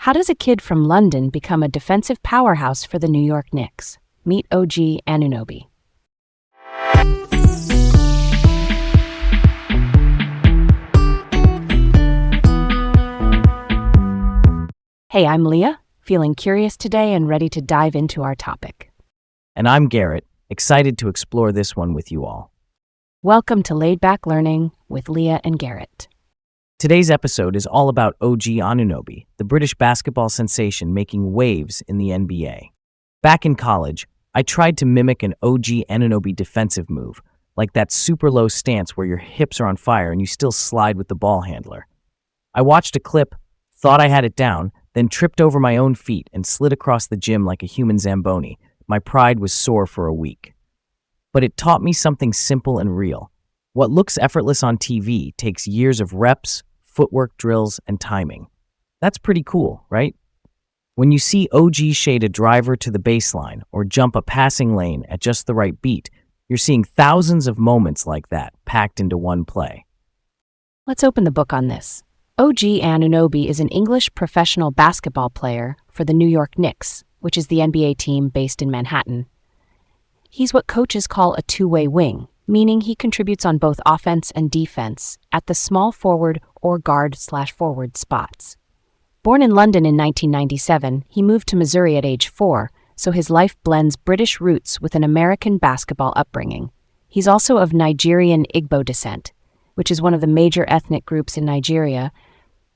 How does a kid from London become a defensive powerhouse for the New York Knicks? Meet OG Anunoby. Hey, I'm Leah, feeling curious today and ready to dive into our topic. And I'm Garrett, excited to explore this one with you all. Welcome to Laid Back Learning with Leah and Garrett. Today's episode is all about OG Anunoby, the British basketball sensation making waves in the NBA. Back in college, I tried to mimic an OG Anunoby defensive move, like that super low stance where your hips are on fire and you still slide with the ball handler. I watched a clip, thought I had it down, then tripped over my own feet and slid across the gym like a human Zamboni. My pride was sore for a week. But it taught me something simple and real. What looks effortless on TV takes years of reps, footwork drills, and timing. That's pretty cool, right? When you see OG shade a driver to the baseline or jump a passing lane at just the right beat, you're seeing thousands of moments like that packed into one play. Let's open the book on this. OG Anunoby is an English professional basketball player for the New York Knicks, which is the NBA team based in Manhattan. He's what coaches call a two-way wing, meaning he contributes on both offense and defense at the small forward or guard/forward spots. Born in London in 1997, he moved to Missouri at age 4, so his life blends British roots with an American basketball upbringing. He's also of Nigerian Igbo descent, which is one of the major ethnic groups in Nigeria,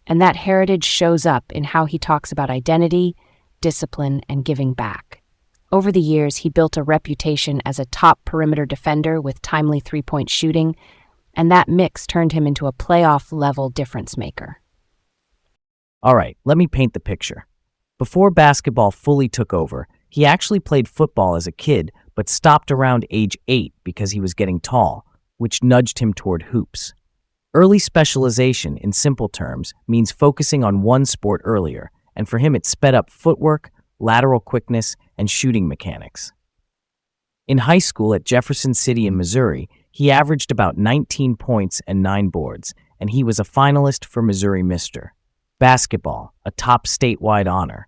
and that heritage shows up in how he talks about identity, discipline, and giving back. Over the years, he built a reputation as a top perimeter defender with timely three-point shooting, and that mix turned him into a playoff-level difference maker. All right, let me paint the picture. Before basketball fully took over, he actually played football as a kid, but stopped around age 8 because he was getting tall, which nudged him toward hoops. Early specialization, in simple terms, means focusing on one sport earlier, and for him it sped up footwork, lateral quickness, and shooting mechanics. In high school at Jefferson City in Missouri, he averaged about 19 points and 9 boards, and he was a finalist for Missouri Mister. Basketball, a top statewide honor.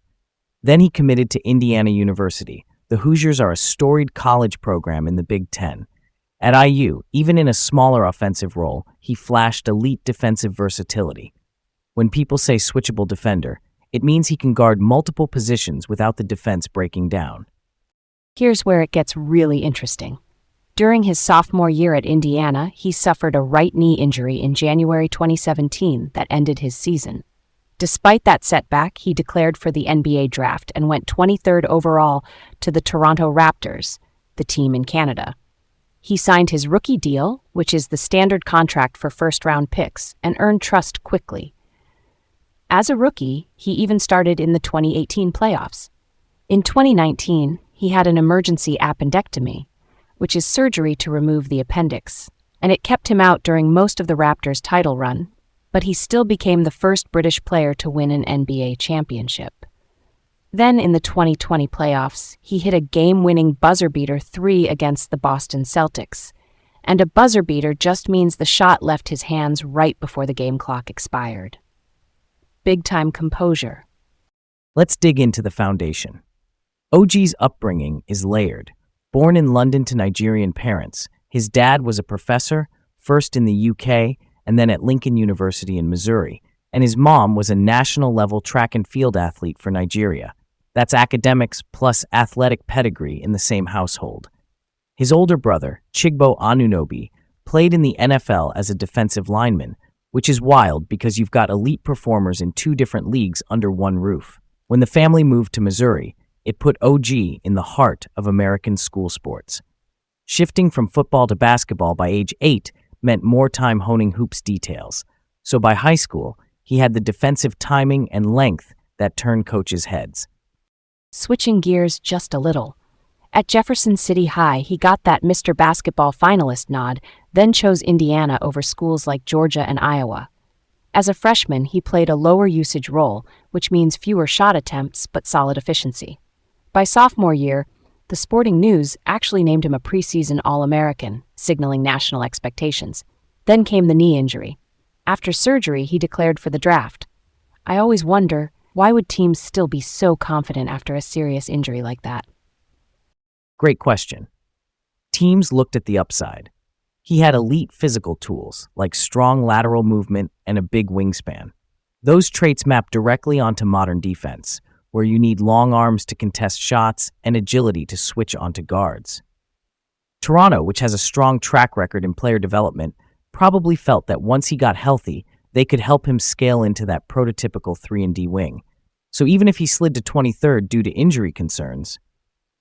Then he committed to Indiana University. The Hoosiers are a storied college program in the Big Ten. At IU, even in a smaller offensive role, he flashed elite defensive versatility. When people say switchable defender, it means he can guard multiple positions without the defense breaking down. Here's where it gets really interesting. During his sophomore year at Indiana, he suffered a right knee injury in January 2017 that ended his season. Despite that setback, he declared for the NBA draft and went 23rd overall to the Toronto Raptors, the team in Canada. He signed his rookie deal, which is the standard contract for first-round picks, and earned trust quickly. As a rookie, he even started in the 2018 playoffs. In 2019, he had an emergency appendectomy, which is surgery to remove the appendix, and it kept him out during most of the Raptors' title run, but he still became the first British player to win an NBA championship. Then in the 2020 playoffs, he hit a game-winning buzzer-beater 3 against the Boston Celtics, and a buzzer-beater just means the shot left his hands right before the game clock expired. Big-time composure. Let's dig into the foundation. OG's upbringing is layered. Born in London to Nigerian parents, his dad was a professor, first in the UK and then at Lincoln University in Missouri, and his mom was a national-level track and field athlete for Nigeria. That's academics plus athletic pedigree in the same household. His older brother, Chigbo Anunoby, played in the NFL as a defensive lineman, which is wild because you've got elite performers in 2 different leagues under one roof. When the family moved to Missouri, it put OG in the heart of American school sports. Shifting from football to basketball by age 8 meant more time honing hoops details. So by high school, he had the defensive timing and length that turned coaches' heads. Switching gears just a little. At Jefferson City High, he got that Mr. Basketball finalist nod, then chose Indiana over schools like Georgia and Iowa. As a freshman, he played a lower usage role, which means fewer shot attempts but solid efficiency. By sophomore year, the Sporting News actually named him a preseason All-American, signaling national expectations. Then came the knee injury. After surgery, he declared for the draft. I always wonder, Why would teams still be so confident after a serious injury like that? Great question. Teams looked at the upside. He had elite physical tools, like strong lateral movement and a big wingspan. Those traits map directly onto modern defense, where you need long arms to contest shots and agility to switch onto guards. Toronto, which has a strong track record in player development, probably felt that once he got healthy, they could help him scale into that prototypical 3-and-D wing. So even if he slid to 23rd due to injury concerns,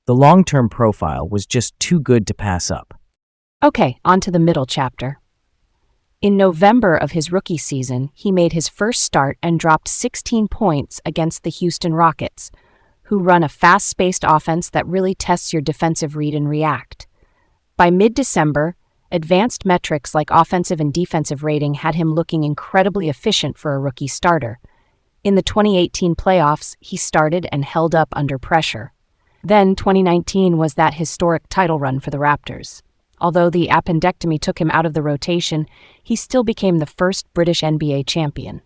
the long-term profile was just too good to pass up. Okay, on to the middle chapter. In November of his rookie season, he made his first start and dropped 16 points against the Houston Rockets, who run a fast-paced offense that really tests your defensive read and react. By mid-December, advanced metrics like offensive and defensive rating had him looking incredibly efficient for a rookie starter. In the 2018 playoffs, he started and held up under pressure. Then 2019 was that historic title run for the Raptors. Although the appendectomy took him out of the rotation, he still became the first British NBA champion.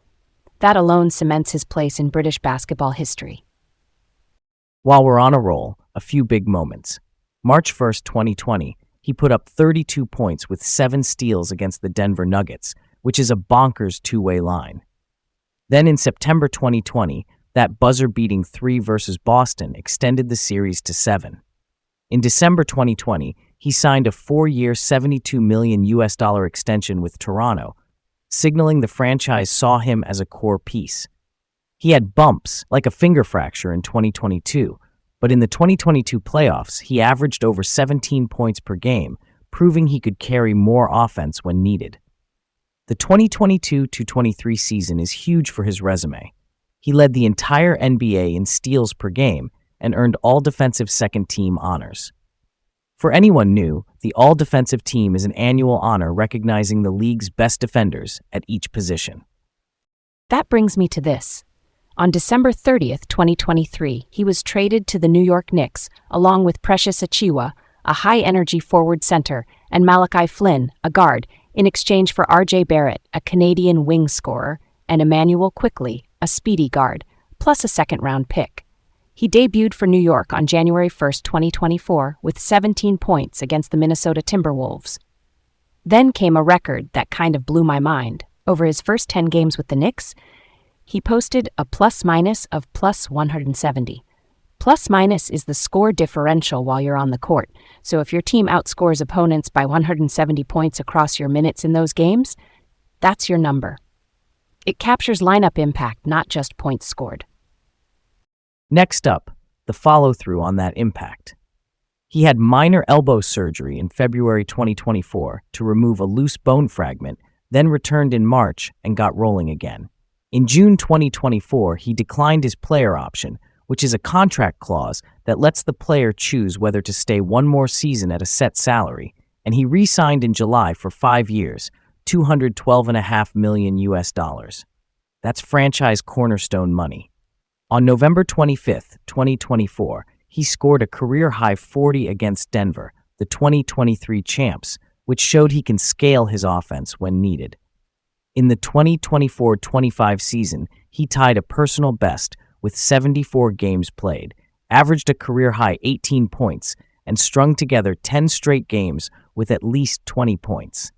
That alone cements his place in British basketball history. While we're on a roll, a few big moments. March 1st, 2020, he put up 32 points with 7 steals against the Denver Nuggets, which is a bonkers two-way line. Then in September 2020, that buzzer-beating 3 versus Boston extended the series to 7. In December 2020, he signed a 4-year, $72 million extension with Toronto, signaling the franchise saw him as a core piece. He had bumps, like a finger fracture in 2022, but in the 2022 playoffs, he averaged over 17 points per game, proving he could carry more offense when needed. The 2022-23 season is huge for his resume. He led the entire NBA in steals per game and earned all-defensive second-team honors. For anyone new, the All-Defensive Team is an annual honor recognizing the league's best defenders at each position. That brings me to this. On December 30th, 2023, he was traded to the New York Knicks, along with Precious Achiuwa, a high-energy forward center, and Malachi Flynn, a guard, in exchange for RJ Barrett, a Canadian wing scorer, and Emmanuel Quickley, a speedy guard, plus a second-round pick. He debuted for New York on January 1st, 2024, with 17 points against the Minnesota Timberwolves. Then came a record that kind of blew my mind. Over his first 10 games with the Knicks, he posted a plus-minus of plus 170. Plus-minus is the score differential while you're on the court, so if your team outscores opponents by 170 points across your minutes in those games, that's your number. It captures lineup impact, not just points scored. Next up, the follow-through on that impact. He had minor elbow surgery in February 2024 to remove a loose bone fragment, then returned in March and got rolling again. In June 2024, he declined his player option, which is a contract clause that lets the player choose whether to stay one more season at a set salary, and he re-signed in July for 5 years, $212.5 million. That's franchise cornerstone money. On November 25th, 2024, he scored a career-high 40 against Denver, the 2023 champs, which showed he can scale his offense when needed. In the 2024-25 season, he tied a personal best with 74 games played, averaged a career-high 18 points, and strung together 10 straight games with at least 20 points.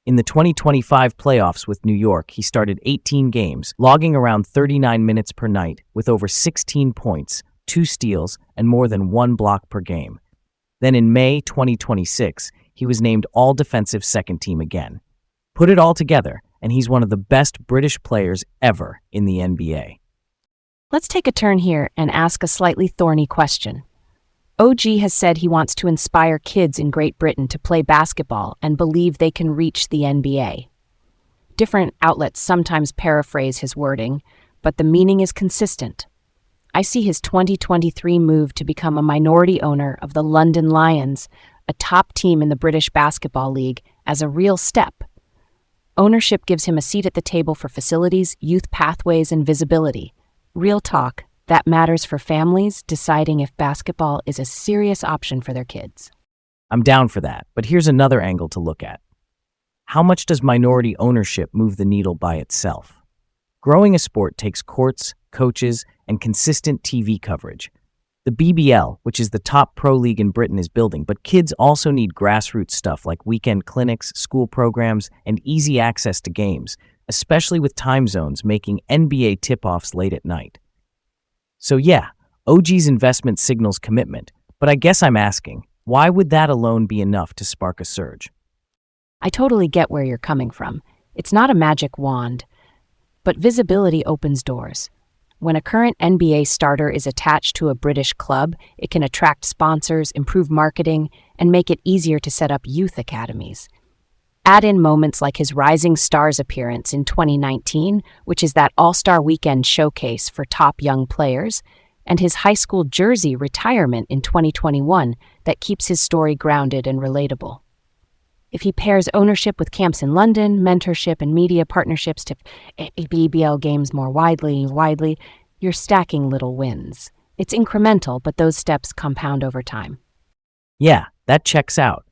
In the 2025 playoffs with New York, he started 18 games, logging around 39 minutes per night with over 16 points, 2 steals, and more than 1 block per game. Then in May 2026, he was named All-Defensive Second Team again. Put it all together, and he's one of the best British players ever in the NBA. Let's take a turn here and ask a slightly thorny question. OG has said he wants to inspire kids in Great Britain to play basketball and believe they can reach the NBA. Different outlets sometimes paraphrase his wording, but the meaning is consistent. I see his 2023 move to become a minority owner of the London Lions, a top team in the British Basketball League, as a real step. Ownership gives him a seat at the table for facilities, youth pathways, and visibility. Real talk. That matters for families deciding if basketball is a serious option for their kids. I'm down for that, but here's another angle to look at. How much does minority ownership move the needle by itself? Growing a sport takes courts, coaches, and consistent TV coverage. The BBL, which is the top pro league in Britain, is building, but kids also need grassroots stuff like weekend clinics, school programs, and easy access to games, especially with time zones making NBA tip-offs late at night. So yeah, OG's investment signals commitment, but I guess I'm asking, why would that alone be enough to spark a surge? I totally get where you're coming from. It's not a magic wand, but visibility opens doors. When a current NBA starter is attached to a British club, it can attract sponsors, improve marketing, and make it easier to set up youth academies. Add in moments like his Rising Stars appearance in 2019, which is that all-star weekend showcase for top young players, and his high school jersey retirement in 2021 that keeps his story grounded and relatable. If he pairs ownership with camps in London, mentorship and media partnerships to BBL games more widely, you're stacking little wins. It's incremental, but those steps compound over time. Yeah, that checks out.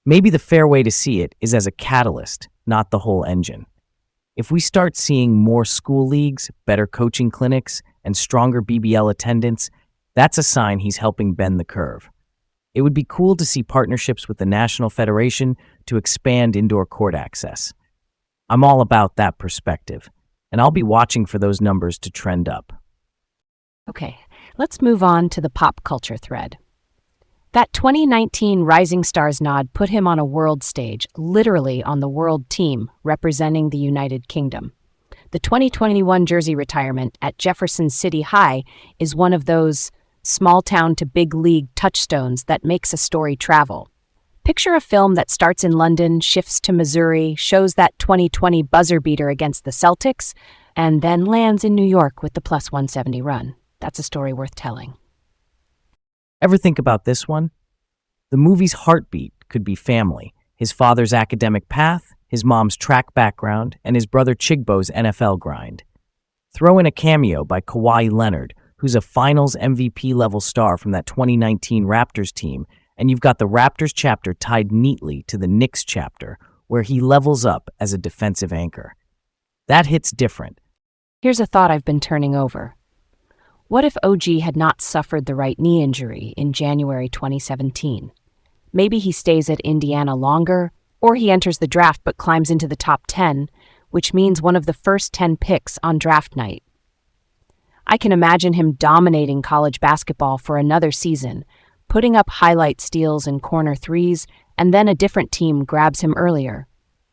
Maybe the fair way to see it is as a catalyst, not the whole engine. If we start seeing more school leagues, better coaching clinics, and stronger BBL attendance, that's a sign he's helping bend the curve. It would be cool to see partnerships with the National Federation to expand indoor court access. I'm all about that perspective, and I'll be watching for those numbers to trend up. Okay, let's move on to the pop culture thread. That 2019 Rising Stars nod put him on a world stage, literally on the world team representing the United Kingdom. The 2021 jersey retirement at Jefferson City High is one of those small town to big league touchstones that makes a story travel. Picture a film that starts in London, shifts to Missouri, shows that 2020 buzzer beater against the Celtics, and then lands in New York with the plus 170 run. That's a story worth telling. Ever think about this one? The movie's heartbeat could be family, his father's academic path, his mom's track background, and his brother Chigbo's NFL grind. Throw in a cameo by Kawhi Leonard, who's a finals MVP-level star from that 2019 Raptors team, and you've got the Raptors chapter tied neatly to the Knicks chapter, where he levels up as a defensive anchor. That hits different. Here's a thought I've been turning over. What if OG had not suffered the right knee injury in January 2017? Maybe he stays at Indiana longer, or he enters the draft but climbs into the top 10, which means one of the first 10 picks on draft night. I can imagine him dominating college basketball for another season, putting up highlight steals and corner threes, and then a different team grabs him earlier.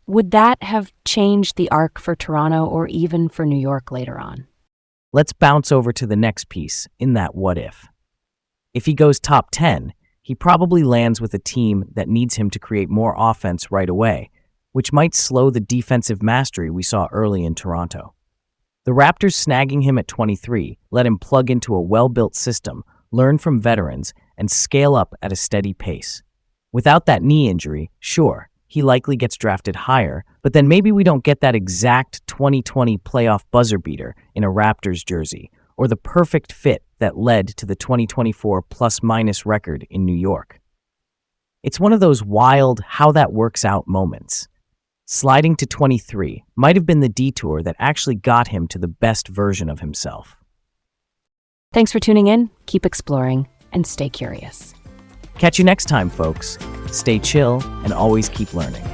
Would that have changed the arc for Toronto or even for New York later on? Let's bounce over to the next piece in that what if. If he goes top 10, he probably lands with a team that needs him to create more offense right away, which might slow the defensive mastery we saw early in Toronto. The Raptors snagging him at 23 let him plug into a well-built system, learn from veterans, and scale up at a steady pace. Without that knee injury, sure, he likely gets drafted higher, but then maybe we don't get that exact 2020 playoff buzzer beater in a Raptors jersey, or the perfect fit that led to the 2024 plus-minus record in New York. It's one of those wild how that works out moments. Sliding to 23 might have been the detour that actually got him to the best version of himself. Thanks for tuning in. Keep exploring and stay curious. Catch you next time, folks. Stay chill and always keep learning.